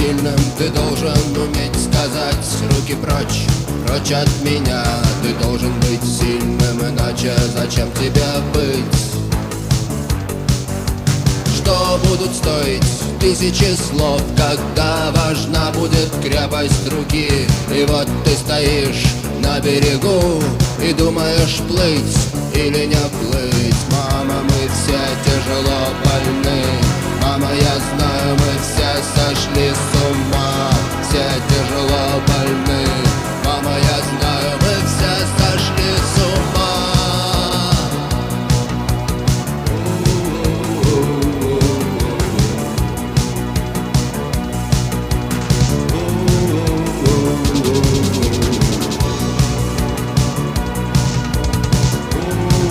сильным, ты должен уметь сказать: руки прочь, прочь от меня. Ты должен быть сильным, иначе зачем тебе быть? Что будут стоить тысячи слов, когда важна будет крепость руки? И вот ты стоишь на берегу и думаешь плыть.